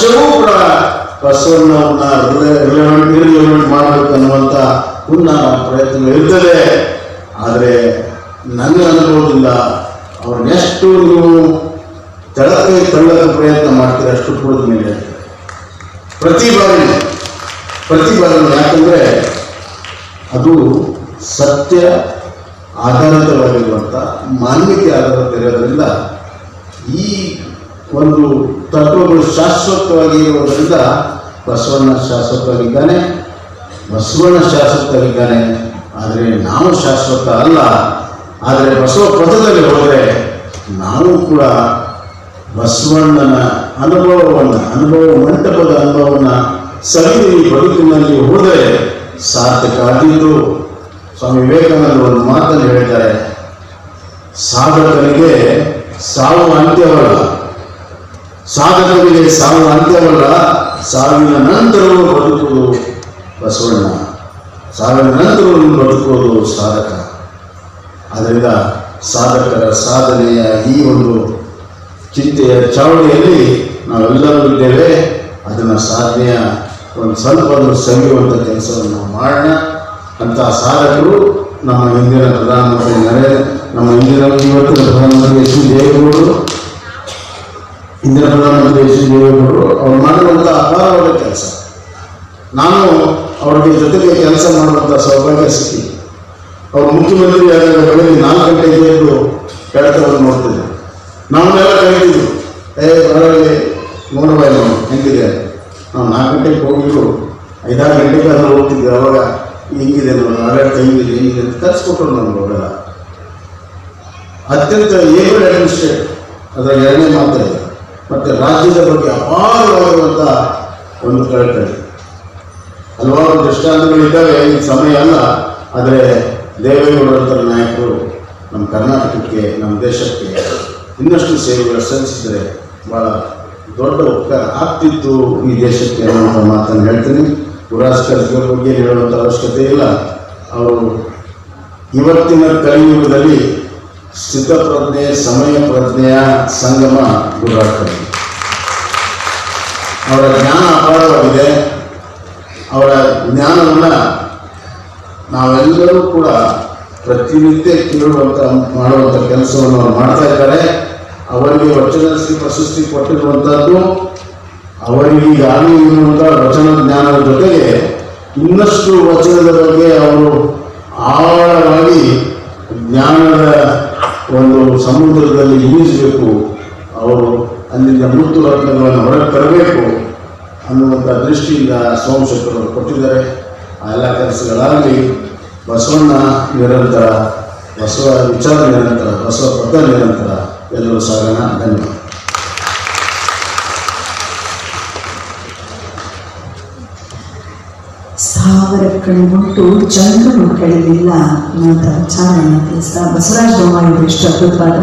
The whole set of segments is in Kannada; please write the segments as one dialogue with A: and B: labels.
A: ವರ್ಷವೂ ಕೂಡ ಬಸವಣ್ಣವನ್ನ ರಿಲೆವೆಂಟ್ ಮಾಡಬೇಕು ಅನ್ನುವಂಥ ಉನ್ನತ ಪ್ರಯತ್ನ ಇರ್ತದೆ. ಆದರೆ ನನ್ನ ಅನುಭವದಿಂದ ಅವ್ರನ್ನೆಷ್ಟು ನೀವು ತಳ್ಳಕ್ಕೆ ಪ್ರಯತ್ನ ಮಾಡ್ತೀರ ಅಷ್ಟು ಕೂಡ ಮೇಲೆ ಪ್ರತಿ ಬಾರಿ ಯಾಕಂದರೆ ಅದು ಸತ್ಯ ಆಧಾರಿತವಾಗಿರುವಂಥ ಮಾನ್ಯತೆ ಆಧಾರಿತ ಈ ಒಂದು ತತ್ವಗಳು ಶಾಶ್ವತವಾಗಿ ಇರುವುದರಿಂದ ಬಸವಣ್ಣ ಶಾಶ್ವತವಾಗಿದ್ದಾನೆ. ಆದರೆ ನಾವು ಶಾಶ್ವತ ಅಲ್ಲ. ಆದರೆ ಬಸವ ಪಥದಲ್ಲಿ ಹೋದರೆ ನಾವು ಕೂಡ ಬಸವಣ್ಣನ ಅನುಭವ ಮಂಟಪದ ಅನುಭವವನ್ನು ಸವಿದು ಈ ಬದುಕಿನಲ್ಲಿ ಹೋದರೆ ಸಾರ್ಥಕ ಆಗಿದ್ದು. ಸ್ವಾಮಿ ವಿವೇಕಾನಂದರು ಒಂದು ಮಾತನ್ನು ಹೇಳಿದ್ದಾರೆ, ಸಾಧಕನಿಗೆ ಸಾವು ಅಂತ್ಯವಲ್ಲ, ಸಾವಿನ ನಂತರವೂ ಬದುಕುವುದು ಬಸವಣ್ಣ, ಸಾವಿನ ನಂತರವೂ ಬದುಕುವುದು ಸಾಧಕ. ಆದ್ದರಿಂದ ಸಾಧಕರ ಸಾಧನೆಯ ಈ ಒಂದು ಚಿಂತೆಯ ಚಾವಣಿಯಲ್ಲಿ ನಾವೆಲ್ಲರೂ ಇದ್ದೇವೆ. ಅದನ್ನು ಸಾಧನೆಯ ಒಂದು ಸ್ವಲ್ಪ ಸವಿಯುವಂಥ ಕೆಲಸವನ್ನು ನಾವು ಮಾಡೋಣ. ಅಂತಹ ಸಾಧಕರು ನಮ್ಮ ಹಿಂದಿನ ಪ್ರಧಾನಮಂತ್ರಿ ಇವತ್ತಿನ ಪ್ರಧಾನಮಂತ್ರಿ ಎಚ್ ಡಿ ದೇವೇಗೌಡರು, ಹಿಂದಿನ ಪ್ರಧಾನಮಂತ್ರಿ ಎಚ್ ಡಿ ದೇವೇಗೌಡರು ಅವ್ರು ಮಾಡಿರುವಂಥ ಅಪಾರವಾದ ಕೆಲಸ. ನಾನು ಅವ್ರಿಗೆ ಜೊತೆಗೆ ಕೆಲಸ ಮಾಡುವಂಥ ಸೌಭಾಗ್ಯ ಸಿಕ್ಕಿ ಅವ್ರು ಮುಖ್ಯಮಂತ್ರಿ ಆದಾಗ ಬೆಳಗ್ಗೆ 4 ಗಂಟೆಗೆ ಎದ್ದು ಕಡತವನ್ನು ನೋಡ್ತಿದ್ದರು. ನಾವನ್ನೆಲ್ಲ ಕರೀತಿದ್ರು, ಬರಲಿ ನೋಡುವ ಹೆಂಗಿದೆ. ನಾವು 4 ಗಂಟೆಗೆ ಹೋಗಿದ್ರು 5-6 ಗಂಟೆಗೆ ಅದನ್ನು ಹೋಗ್ತಿದ್ವಿ. ಅವಾಗ ಹಿಂಗಿದೆ ನೋಡಿ ಆಡಳಿತ ಹಿಂಗಿದೆ ಅಂತ ಕಲಿಸ್ಕೊಟ್ರು ನಮ್ಗೆ. ಅವೆಲ್ಲ ಅತ್ಯಂತ ಏಬಲ್ ಅಡ್ಮಿನಿಸ್ಟ್ರೇಟ್ ಅದರ ಎರಡನೇ ಮಾತ್ರ ಇದೆ. ಮತ್ತು ರಾಜ್ಯದ ಬಗ್ಗೆ ಅಪಾರವಾಗಿರುವಂಥ ಒಂದು ಕಳಕಳಿ. ಹಲವಾರು ದೃಷ್ಟಾಂತಗಳಿದ್ದಾವೆ, ಈ ಸಮಯ ಅಲ್ಲ. ಆದರೆ ದೇವೇಗೌಡರಂತರ ನಾಯಕರು ನಮ್ಮ ಕರ್ನಾಟಕಕ್ಕೆ, ನಮ್ಮ ದೇಶಕ್ಕೆ ಇನ್ನಷ್ಟು ಸೇವೆಗಳು ಸಲ್ಲಿಸಿದರೆ ಭಾಳ ದೊಡ್ಡ ಉಪಕಾರ ಆಗ್ತಿತ್ತು ಈ ದೇಶಕ್ಕೆ ಅನ್ನುವಂಥ ಮಾತನ್ನು ಹೇಳ್ತೀನಿ. ಪುರಾಸ್ಕರ ಬಗ್ಗೆ ಹೇಳುವಂಥ ಅವಶ್ಯಕತೆ ಇಲ್ಲ. ಅವರು ಇವತ್ತಿನ ಕಲಿಯುಗದಲ್ಲಿ ಸ್ಥಿತಪ್ರಜ್ಞೆ ಸಮಯ ಪ್ರಜ್ಞೆಯ ಸಂಗಮ ಗುರುರಾಗ್ತಾರೆ. ಅವರ ಜ್ಞಾನ ಅಪಾರವಾಗಿದೆ. ಅವರ ಜ್ಞಾನವನ್ನು ನಾವೆಲ್ಲರೂ ಕೂಡ ಪ್ರತಿನಿತ್ಯ ಮಾಡುವಂಥ ಕೆಲಸವನ್ನು ಅವರು ಮಾಡ್ತಾ ಇದ್ದಾರೆ. ಅವರಿಗೆ ವಚನಶ್ರೀ ಪ್ರಶಸ್ತಿ ಕೊಟ್ಟಿರುವಂಥದ್ದು ಅವರಿಗೆ ಈಗಾಗಲೇ ಇರುವಂಥ ವಚನ ಜ್ಞಾನದ ಜೊತೆಗೆ ಇನ್ನಷ್ಟು ವಚನದ ಬಗ್ಗೆ ಅವರು ಆಳವಾಗಿ ಜ್ಞಾನದ ಒಂದು ಸಮುದ್ರದಲ್ಲಿ ಈಜಬೇಕು, ಅವರು ಅಲ್ಲಿಂದ ಮುತ್ತು ರತ್ನಗಳನ್ನು ಹೊರಗೆ ತರಬೇಕು ಅನ್ನುವಂಥ ದೃಷ್ಟಿಯಿಂದ ಸೋಮಶೇಖರ್ ಕೊಟ್ಟಿದ್ದಾರೆ. ಆ ಎಲ್ಲ ಕೆಲಸಗಳಾಗಲಿ. ಬಸವಣ್ಣ ನಿರಂತರ, ಬಸವ ವಿಚಾರ ನಿರಂತರ, ಬಸವ ಪದ ನಿರಂತರ. ಎಲ್ಲರೂ ಸಾಗೋಣ. ಧನ್ಯವಾದ.
B: ಸ್ಥಾವರ ಕಳೆದುಬಿಟ್ಟು ಚಂದ್ರನು ಕಳೆದಿಲ್ಲ ಅನ್ನುವಂಥ ವಿಚಾರವನ್ನು ತಿಳಿಸ್ತಾ ಬಸವರಾಜ ಬೊಮ್ಮಾಯಿ ಎಷ್ಟು ಅದ್ಭುತವಾದ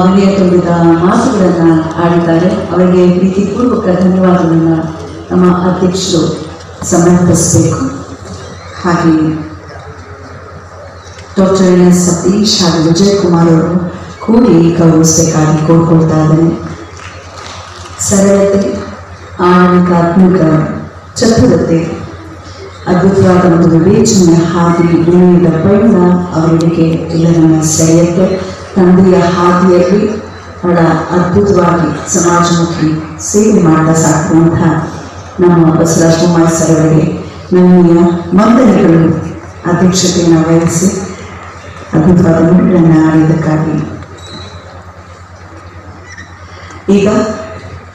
B: ವಿನಯ ತುಂಬಿದ ಮಾತುಗಳನ್ನು ಆಡಿದ್ದಾರೆ. ಅವರಿಗೆ ಪ್ರೀತಿಪೂರ್ವಕ ಧನ್ಯವಾದಗಳನ್ನು ನಮ್ಮ ಅಧ್ಯಕ್ಷರು ಸಮರ್ಪಿಸಬೇಕು. ಹಾಗೆ ಡಾಕ್ಟರ್ ಎನ್ ಎಸ್ ಸತೀಶ್ ಹಾಗೂ ವಿಜಯಕುಮಾರ್ ಅವರು ಕೂಡಿ ಗೌರವಿಸಬೇಕಾಗಿ ಕೋರ್ಕೊಳ್ತಾ ಇದ್ದೇನೆ. ಸರಳತೆ, ಆಡಳಿತಾತ್ಮಕ ಚತುರತೆ, ಅದ್ಭುತವಾದ ಒಂದು ವಿವೇಚನೆಯ ಹಾದಿ ವಿನಯದ ಬಣ್ಣ ಅವರಿಗೆ ಎಲ್ಲರನ್ನ ಸೆಳೆಯುತ್ತೆ. ತಂದೆಯ ಹಾದಿಯಲ್ಲಿ ಬಹಳ ಅದ್ಭುತವಾಗಿ ಸಮಾಜಮುಖಿ ಸೇವೆ ಮಾಡ್ತಾ ಸಾಕುವಂತಹ ನಮ್ಮ ಬಸವರಾಜ ಬೊಮ್ಮಾಯಿ ಸರ್ ಅವರಿಗೆ ನನ್ನೆಯ ವಂದನೆಗಳು. ಅಧ್ಯಕ್ಷತೆಯನ್ನು ವಹಿಸಿ ಅದ್ಭುತವಾದ ನುಡಿಗಳನ್ನು ಆಡಿದ್ದಕ್ಕಾಗಿ. ಈಗ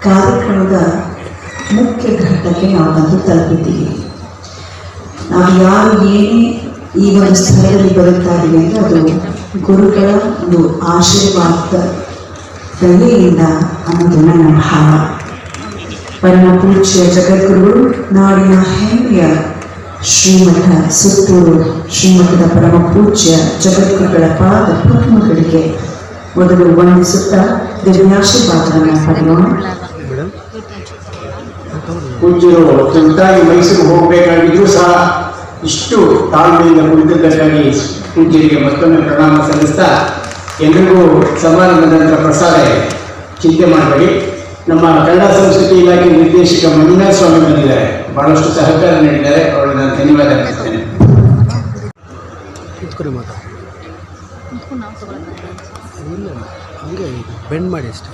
B: ಕಾರ್ಯಕ್ರಮದ ಮುಖ್ಯ ಘಟ್ಟಕ್ಕೆ ನಾವು ಬಂದು ತಲುಪಿದ್ದೀವಿ. ನಾವು ಯಾರು ಏನೇ ಈ ಒಂದು ಸ್ಥಳದಲ್ಲಿ ಬರುತ್ತಾ ಇದ್ದೀವಿ ಅಂದರೆ ಅದು ಗುರುಗಳ ಒಂದು ಆಶೀರ್ವಾದ ದಯೆಯಿಂದ ಅನ್ನೋದು ನನ್ನ ಭಾವ. ಪರಮ ಪೂಜ್ಯ ಜಗದ್ಗುರುಗಳು, ನಾಡಿನ ಹೆಮ್ಮೆಯ ಶ್ರೀಮಠ ಸುತ್ತೂರು ಶ್ರೀಮಠದ ಪರಮ ಪೂಜ್ಯ ಜಗದ್ಗುರುಗಳ ಪಾದ ಪದ್ಮಗಳಿಗೆ ಮೊದಲು ವಂದಿಸುತ್ತಾ ದಿವ್ಯಾಶೀರ್ವಾದವನ್ನು ಪಡೆಯೋಣ.
C: ಪೂಜ್ಯರು ತುರ್ತಾಗಿ ಮೈಸೂರು ಹೋಗಬೇಕಾಗಿದ್ದರೂ ಸಹ ಇಷ್ಟು ತಾಳ್ಮೆಯಿಂದ ಕುಳಿತಿದ್ದಕ್ಕಾಗಿ ಪೂಜ್ಯರಿಗೆ ಮತ್ತೊಮ್ಮೆ ಪ್ರಣಾಮ ಸಲ್ಲಿಸ್ತಾ, ಎಲ್ರಿಗೂ ಸಮಾರಂಭದ ನಂತರ ಪ್ರಸಾದ ಚಿಂತೆ ಮಾಡಬೇಡಿ. ನಮ್ಮ ಕನ್ನಡ ಸಂಸ್ಕೃತಿ ಇಲಾಖೆ ನಿರ್ದೇಶಕ ಮಂಜುನಾಥ ಸ್ವಾಮಿ ಬಂದಿದ್ದಾರೆ, ಬಹಳಷ್ಟು ಸಹಕಾರ ನೀಡಿದ್ದಾರೆ. ಅವರಿಗೆ ನಾನು ಧನ್ಯವಾದ ಅರ್ಪಿಸ್ತೇನೆ.
D: ಬೆಂಡ್ ಮಾಡಿ ಅಷ್ಟೇ.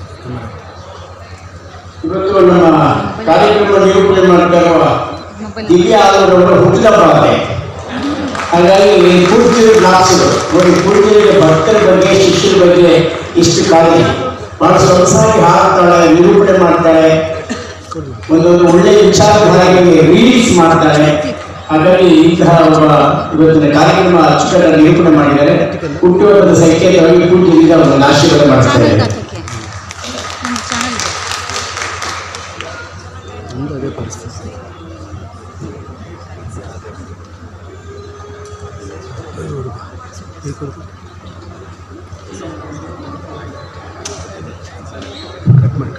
C: ಇವತ್ತು ನಮ್ಮ ಕಾರ್ಯಕ್ರಮ ನಿರೂಪಣೆ ಮಾಡ್ತಾ ಇರುವ ದಿವ್ಯ ಆದವರವರ ಹುಟ್ಟುಹಬ್ಬ ಇದೆ. ಹಾಗಾಗಿ ಪೂಜ್ಯರು ಕ್ಲಾಸ್ಗಳು ನೋಡಿ, ಪೂಜ್ಯರಿಗೆ ಭಕ್ತರ ಬಗ್ಗೆ ಶಿಷ್ಯರ ಬಗ್ಗೆ ಇಷ್ಟು ಕಾಳಜಿ, ಬಹಳ ಸೊಗಸಾಗಿ ಹಾಡ್ತಾಳೆ, ನಿರೂಪಣೆ ಮಾಡ್ತಾಳೆ, ಒಂದೊಂದು ಒಳ್ಳೆಯ ವಿಚಾರಧಾರೆಗೆ ರಿಲೀಸ್ ಮಾಡ್ತಾಳೆ. ಹಾಗಾಗಿ ಇಂತಹ ಒಬ್ಬ ಇವತ್ತಿನ ಕಾರ್ಯಕ್ರಮ ಅಚ್ಚುಕಟ್ಟಾಗಿ ನಿರೂಪಣೆ ಮಾಡಿದ್ದಾರೆ. ಹುಟ್ಟುಹಬ್ಬದ ಸಂಕೇತವಾಗಿ ಪೂಜ್ಯರಿಂದ ಒಂದು ಆಶೀರ್ವಾದ ಮಾಡ್ತಾರೆ.
D: ಅದೇ ಪರಿಸ್ಥಿತಿ. ಕಟ್ ಮಾಡಿ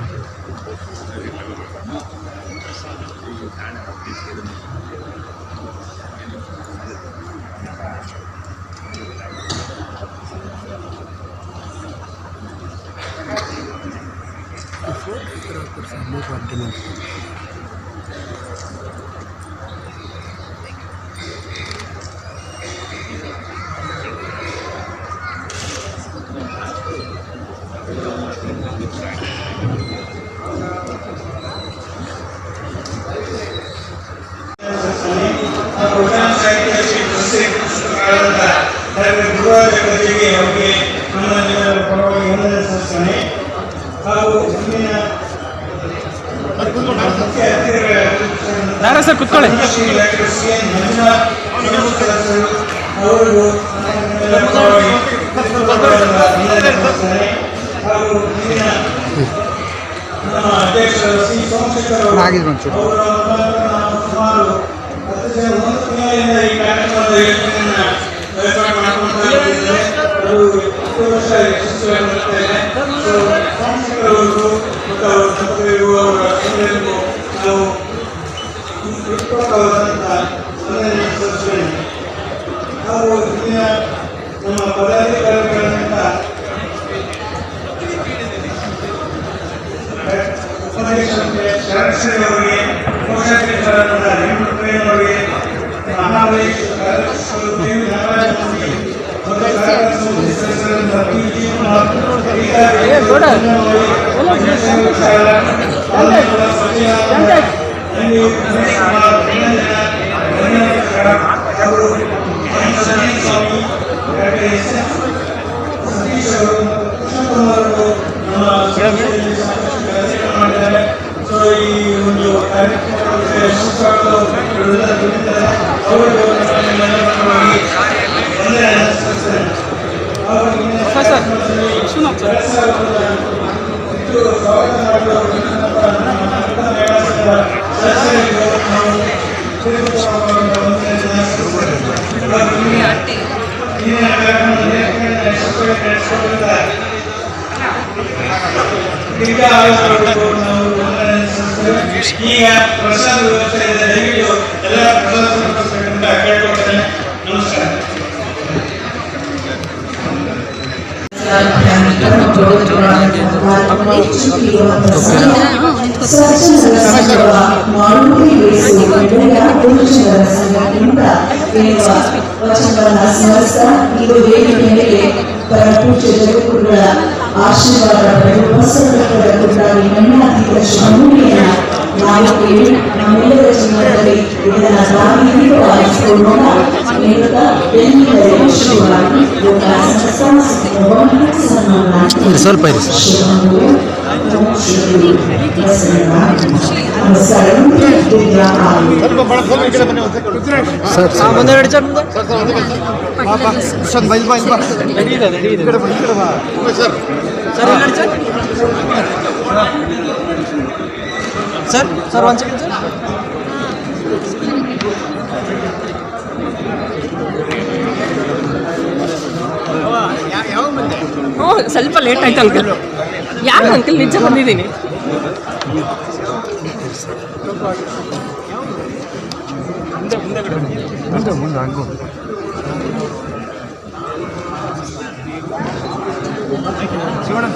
E: ಸರ್ ಕುತ್ಕೊಳ್ಳಿ.
F: ನಮ್ಮ ಪದಾಧಿಕಾರಿಗಳಂತ ಶರಣ್ಸರಿಗೆ, ಕೋಶಾಧಿಕಾರರಾದ ರೇಣುಪ್ರೇಮರಿಗೆ, ಮಹಾಬಲೇಶ್ ಈಗ ಪ್ರಸಾದ ವ್ಯವಸ್ಥೆ ಇದೆ. ದಯವಿಟ್ಟು ಎಲ್ಲ ಪ್ರಸಾದ ಕೇಳ್ಕೊಳ್ತೇನೆ. ನಮಸ್ಕಾರ.
B: ಆಶೀರ್ವಾದ ನಮ್ಮೆಲ್ಲರ ಜೀವನದಲ್ಲಿ ಇದನ್ನ ನಾವಿಗೂ ಆರಿಸಿಕೊಳ್ಳೋಣ.
D: ಸ್ವಲ್ಪ ಇದೆ ಸರ್. ಒಂದೆರಡು ಜನ ಸರ್ ಸರ್ ಒಂದು ಸೆಕೆಂಡ್ ಸರ್.
E: ಸ್ವಲ್ಪ ಲೇಟ್ ಆಯ್ತು ಅಂಕಲ್. ಯಾರು ಅಂಕಲ್, ನಿಜ ಬಂದಿದ್ದೀನಿ.
D: ಮುಂದೆ ಆಗ್ಬೋದು.
E: ಶಿವಣ್ಣ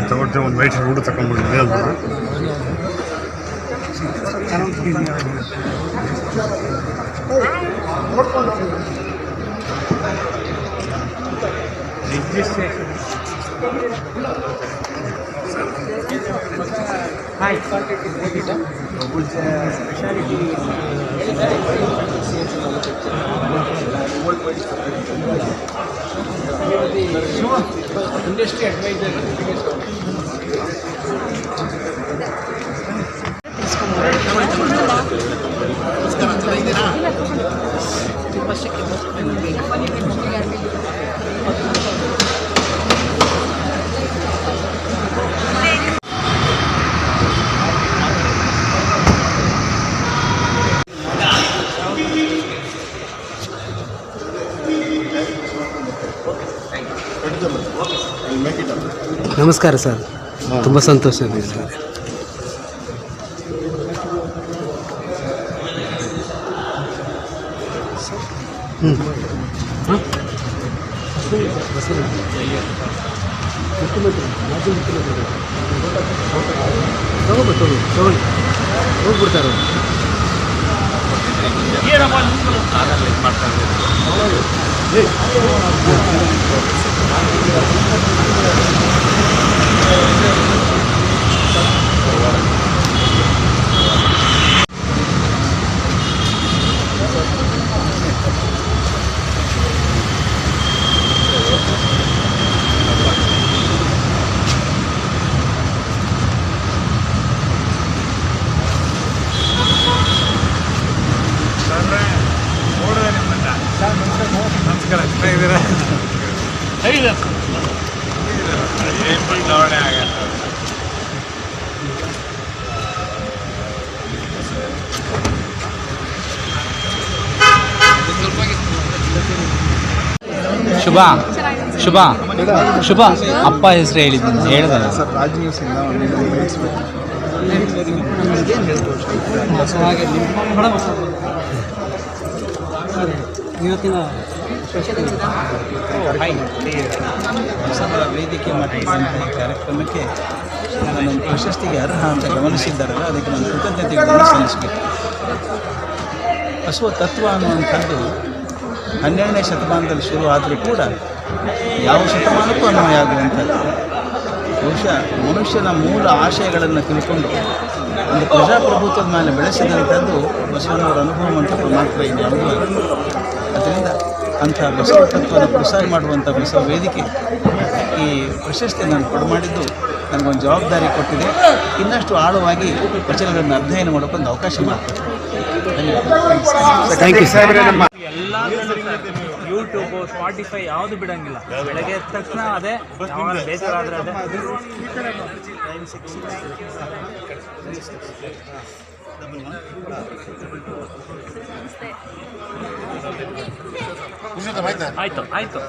G: ತಗೊಂಡ್ರೆ ಒಂದು ವೈಟ್ ರೂಢ ತಗೊಂಡ್ಬಿಟ್ಟಿದೆ ಅದು
C: ಇಂಡಸ್ಟ್ರಿ ಅಡ್ವೈಸರ್
H: ನಮಸ್ಕಾರ ಸರ್, ತುಂಬ ಸಂತೋಷ ಇದೆ ಸರ್. ತಗೊಳ್ಳಿ ಹೋಗ್ಬಿಡ್ತಾರೆ.
D: ಶುಭ ಶುಭ ಶುಭ ಅಪ್ಪ ಹೆಸರು ಹೇಳಿದ
G: ಸರ್ ರಾಜ್ ನ್ಯೂಸಿಂದ
D: ಇವತ್ತಿನ
I: ವೇದಿಕೆ ಮಾಡಿದಂತಹ ಕಾರ್ಯಕ್ರಮಕ್ಕೆ ನನ್ನೊಂದು ಪ್ರಶಸ್ತಿಗೆ ಅರ್ಹ ಅಂತ ಗಮನಿಸಿದ್ದಾರಲ್ಲ, ಅದಕ್ಕೆ ನಾನು ಕೃತಜ್ಞತೆಗಳನ್ನು ಸಲ್ಲಿಸಬೇಕು. ಬಸವ ತತ್ವ ಅನ್ನುವಂಥದ್ದು 12ನೇ ಶತಮಾನದಲ್ಲಿ ಶುರು ಆದರೂ ಕೂಡ ಯಾವ ಶತಮಾನಕ್ಕೂ ಅನ್ವಯ ಆಗುವಂಥದ್ದು. ಬಹುಶಃ ಮನುಷ್ಯನ ಮೂಲ ಆಶಯಗಳನ್ನು ತಿಳ್ಕೊಂಡು ಒಂದು ಪ್ರಜಾಪ್ರಭುತ್ವದ ಮೇಲೆ ಬೆಳೆಸಿದಂಥದ್ದು ಬಸವಣ್ಣವರ ಅನುಭವ ಅಂತ ಮಾತ್ರ ಇದೆ ಅನುಭವ. ಅದರಿಂದ ಅಂಥ ಬಸವ ತತ್ವದ ಪ್ರಸಾರ ಮಾಡುವಂಥ ಬಸವ ವೇದಿಕೆ ಈ ಪ್ರಶಸ್ತಿ ನಾನು ಕೊಡಮಾಡಿದ್ದು ನನಗೊಂದು ಜವಾಬ್ದಾರಿ ಕೊಟ್ಟಿದೆ. ಇನ್ನಷ್ಟು ಆಳವಾಗಿ ವಚನಗಳನ್ನು ಅಧ್ಯಯನ ಮಾಡೋಕ್ಕೊಂದು ಅವಕಾಶ ಮಾಡ್ತಾರೆ.
H: Thank you sir.
D: ಎಲ್ಲ ಯೂಟ್ಯೂಬು, ಸ್ಪಾಟಿಫೈ ಯಾವುದು ಬಿಡಂಗಿಲ್ಲ. ಬೆಳಗ್ಗೆ ಎದ್ದ ತಕ್ಷಣ ಅದೇ, ಬೇಜಾರಾದ್ರೆ ಅದೇ. ಆಯ್ತು ಆಯ್ತು.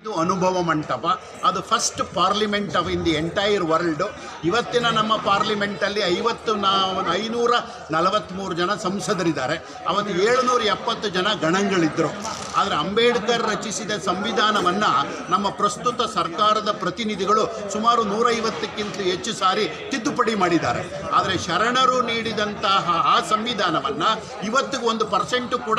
J: ಇದು ಅನುಭವ ಮಂಟಪ, ಅದು first parliament of in the entire world. ಇವತ್ತಿನ ನಮ್ಮ ಪಾರ್ಲಿಮೆಂಟಲ್ಲಿ 543 ಜನ ಸಂಸದರಿದ್ದಾರೆ. ಅವತ್ತು 770 ಜನ ಗಣಗಳಿದ್ದರು. ಆದರೆ ಅಂಬೇಡ್ಕರ್ ರಚಿಸಿದ ಸಂವಿಧಾನವನ್ನು ನಮ್ಮ ಪ್ರಸ್ತುತ ಸರ್ಕಾರದ ಪ್ರತಿನಿಧಿಗಳು ಸುಮಾರು 150ಕ್ಕಿಂತ ಹೆಚ್ಚು ಸಾರಿ ತಿದ್ದುಪಡಿ ಮಾಡಿದ್ದಾರೆ. ಆದರೆ ಶರಣರು ನೀಡಿದಂತಹ ಆ ಸಂವಿಧಾನವನ್ನು ಇವತ್ತಿಗೂ 1% ಕೂಡ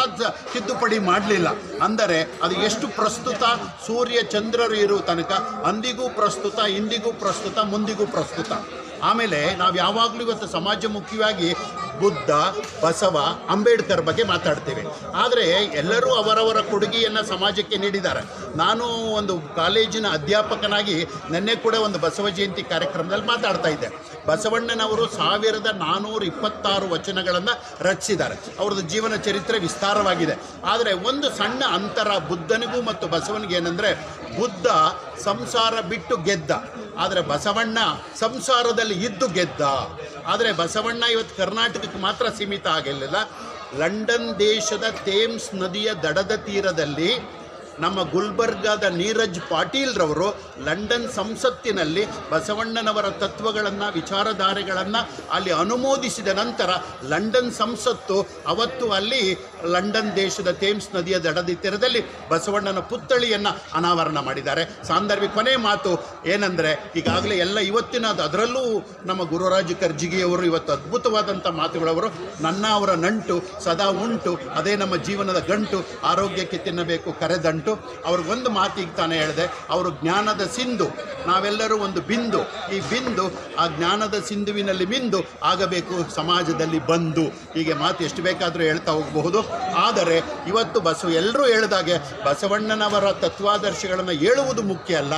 J: ತಿದ್ದುಪಡಿ ಮಾಡಲಿಲ್ಲ. ಅಂದರೆ ಅದು ಎಷ್ಟು ಪ್ರಸ್ತುತ, ಸೂರ್ಯ ಚಂದ್ರರು ಇರುವ ತನಕ ಅಂದಿಗೂ ಪ್ರಸ್ತುತ, ಇಂದಿಗೂ ಪ್ರಸ್ತುತ, ಮುಂದಿಗೂ ಪ್ರಸ್ತುತ. ಆಮೇಲೆ ನಾವು ಯಾವಾಗಲೂ ಇವತ್ತು ಸಮಾಜಮುಖಿಯಾಗಿ ಬುದ್ಧ, ಬಸವ, ಅಂಬೇಡ್ಕರ್ ಬಗ್ಗೆ ಮಾತಾಡ್ತೇವೆ. ಆದರೆ ಎಲ್ಲರೂ ಅವರವರ ಕೊಡುಗೆಯನ್ನು ಸಮಾಜಕ್ಕೆ ನೀಡಿದ್ದಾರೆ. ನಾನು ಒಂದು ಕಾಲೇಜಿನ ಅಧ್ಯಾಪಕನಾಗಿ ನಿನ್ನೆ ಕೂಡ ಒಂದು ಬಸವ ಜಯಂತಿ ಕಾರ್ಯಕ್ರಮದಲ್ಲಿ ಮಾತಾಡ್ತಾ ಇದ್ದೆ. ಬಸವಣ್ಣನವರು 1426 ವಚನಗಳನ್ನು ರಚಿಸಿದ್ದಾರೆ. ಅವ್ರದ್ದು ಜೀವನ ಚರಿತ್ರೆ ವಿಸ್ತಾರವಾಗಿದೆ. ಆದರೆ ಒಂದು ಸಣ್ಣ ಅಂತರ ಬುದ್ಧನಿಗೂ ಮತ್ತು ಬಸವನಿಗೆ ಏನಂದರೆ, ಬುದ್ಧ ಸಂಸಾರ ಬಿಟ್ಟು ಗೆದ್ದ, ಆದರೆ ಬಸವಣ್ಣ ಸಂಸಾರದಲ್ಲಿ ಇದ್ದು ಗೆದ್ದ. ಆದರೆ ಬಸವಣ್ಣ ಇವತ್ತು ಕರ್ನಾಟಕಕ್ಕೆ ಮಾತ್ರ ಸೀಮಿತ ಆಗಿರಲಿಲ್ಲ. ಲಂಡನ್ ದೇಶದ ಥೇಮ್ಸ್ ನದಿಯ ದಡದ ತೀರದಲ್ಲಿ ನಮ್ಮ ಗುಲ್ಬರ್ಗಾದ ನೀರಜ್ ಪಾಟೀಲ್ರವರು ಲಂಡನ್ ಸಂಸತ್ತಿನಲ್ಲಿ ಬಸವಣ್ಣನವರ ತತ್ವಗಳನ್ನು, ವಿಚಾರಧಾರೆಗಳನ್ನು ಅಲ್ಲಿ ಅನುಮೋದಿಸಿದ ನಂತರ ಲಂಡನ್ ಸಂಸತ್ತು ಅವತ್ತು ಅಲ್ಲಿ ಲಂಡನ್ ದೇಶದ ಥೇಮ್ಸ್ ನದಿಯ ದಡದ ತೀರದಲ್ಲಿ ಬಸವಣ್ಣನ ಪುತ್ಥಳಿಯನ್ನು ಅನಾವರಣ ಮಾಡಿದ್ದಾರೆ. ಸಾಂದರ್ಭಿಕ ಕೊನೆ ಮಾತು ಏನಂದರೆ, ಈಗಾಗಲೇ ಎಲ್ಲ ಇವತ್ತಿನದು, ಅದರಲ್ಲೂ ನಮ್ಮ ಗುರುರಾಜ ಕರ್ಜಿಗಿಯವರು ಇವತ್ತು ಅದ್ಭುತವಾದಂಥ ಮಾತುಗಳವರು. ನನ್ನ ಅವರ ನಂಟು ಸದಾ ಉಂಟು, ಅದೇ ನಮ್ಮ ಜೀವನದ ಗಂಟು, ಆರೋಗ್ಯಕ್ಕೆ ತಿನ್ನಬೇಕು ಕರೆದಂಟು. ಅವ್ರಿಗೊಂದು ಮಾತಿಗೆ ತಾನೇ ಹೇಳಿದೆ, ಅವರು ಜ್ಞಾನದ ಸಿಂಧು, ನಾವೆಲ್ಲರೂ ಒಂದು ಬಿಂದು. ಈ ಬಿಂದು ಆ ಜ್ಞಾನದ ಸಿಂಧುವಿನಲ್ಲಿ ಮಿಂದು ಆಗಬೇಕು ಸಮಾಜದಲ್ಲಿ ಬಂದು. ಹೀಗೆ ಮಾತು ಎಷ್ಟು ಬೇಕಾದರೂ ಹೇಳ್ತಾ ಹೋಗಬಹುದು. ಆದರೆ ಇವತ್ತು ಎಲ್ಲರೂ ಹೇಳಿದಾಗೆ ಬಸವಣ್ಣನವರ ತತ್ವಾದರ್ಶಗಳನ್ನು ಹೇಳುವುದು ಮುಖ್ಯ ಅಲ್ಲ,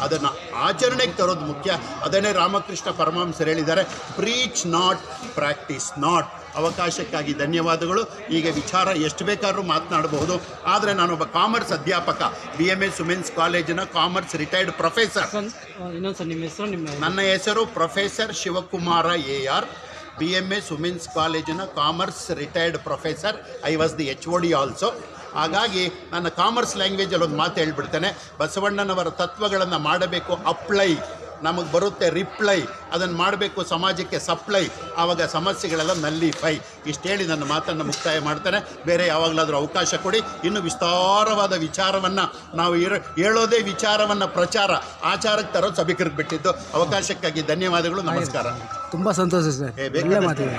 J: ಅದನ್ನು ಆಚರಣೆಗೆ ತರೋದು ಮುಖ್ಯ. ಅದನ್ನೇ ರಾಮಕೃಷ್ಣ ಪರಮಹಂಸರು ಹೇಳಿದ್ದಾರೆ, ಪ್ರೀಚ್ ನಾಟ್, ಪ್ರಾಕ್ಟೀಸ್ ನಾಟ್. ಅವಕಾಶಕ್ಕಾಗಿ ಧನ್ಯವಾದಗಳು. ಈಗ ವಿಚಾರ ಎಷ್ಟು ಬೇಕಾದ್ರೂ ಮಾತನಾಡಬಹುದು. ಆದರೆ ನಾನೊಬ್ಬ ಕಾಮರ್ಸ್ ಅಧ್ಯಾಪಕ, BMS ವುಮೆನ್ಸ್ ಕಾಲೇಜಿನ ಕಾಮರ್ಸ್ ರಿಟೈರ್ಡ್ ಪ್ರೊಫೆಸರ್. ನನ್ನ ಹೆಸರು professor Shivakumara AR, BMS women's ಕಾಲೇಜಿನ commerce retired professor. I was the HOD also. ಹಾಗಾಗಿ ನನ್ನ ಕಾಮರ್ಸ್ ಲ್ಯಾಂಗ್ವೇಜಲ್ಲಿ ಒಂದು ಮಾತು ಹೇಳ್ಬಿಡ್ತೇನೆ, ಬಸವಣ್ಣನವರ ತತ್ವಗಳನ್ನು ಮಾಡಬೇಕು ಅಪ್ಲೈ, ನಮಗೆ ಬರುತ್ತೆ ರಿಪ್ಲೈ, ಅದನ್ನು ಮಾಡಬೇಕು ಸಮಾಜಕ್ಕೆ ಸಪ್ಲೈ, ಆವಾಗ ಸಮಸ್ಯೆಗಳೆಲ್ಲ ನಲ್ಲಿಫೈ. ಇಷ್ಟು ಹೇಳಿ ನನ್ನ ಮಾತನ್ನು ಮುಕ್ತಾಯ ಮಾಡ್ತೇನೆ. ಬೇರೆ ಯಾವಾಗಲಾದರೂ ಅವಕಾಶ ಕೊಡಿ. ಇನ್ನು ವಿಸ್ತಾರವಾದ ವಿಚಾರವನ್ನು ನಾವು ಹೇಳೋದೇ ವಿಚಾರವನ್ನು ಪ್ರಚಾರ ಆಚಾರಕ್ಕೆ ತರೋದು ಸಭಿಕರಿಗೆ ಬಿಟ್ಟಿದ್ದು. ಅವಕಾಶಕ್ಕಾಗಿ ಧನ್ಯವಾದಗಳು. ನಮಸ್ಕಾರ.
H: ತುಂಬ ಸಂತೋಷ ಸರ್, ಒಳ್ಳೆ ಮಾತಿದೆ.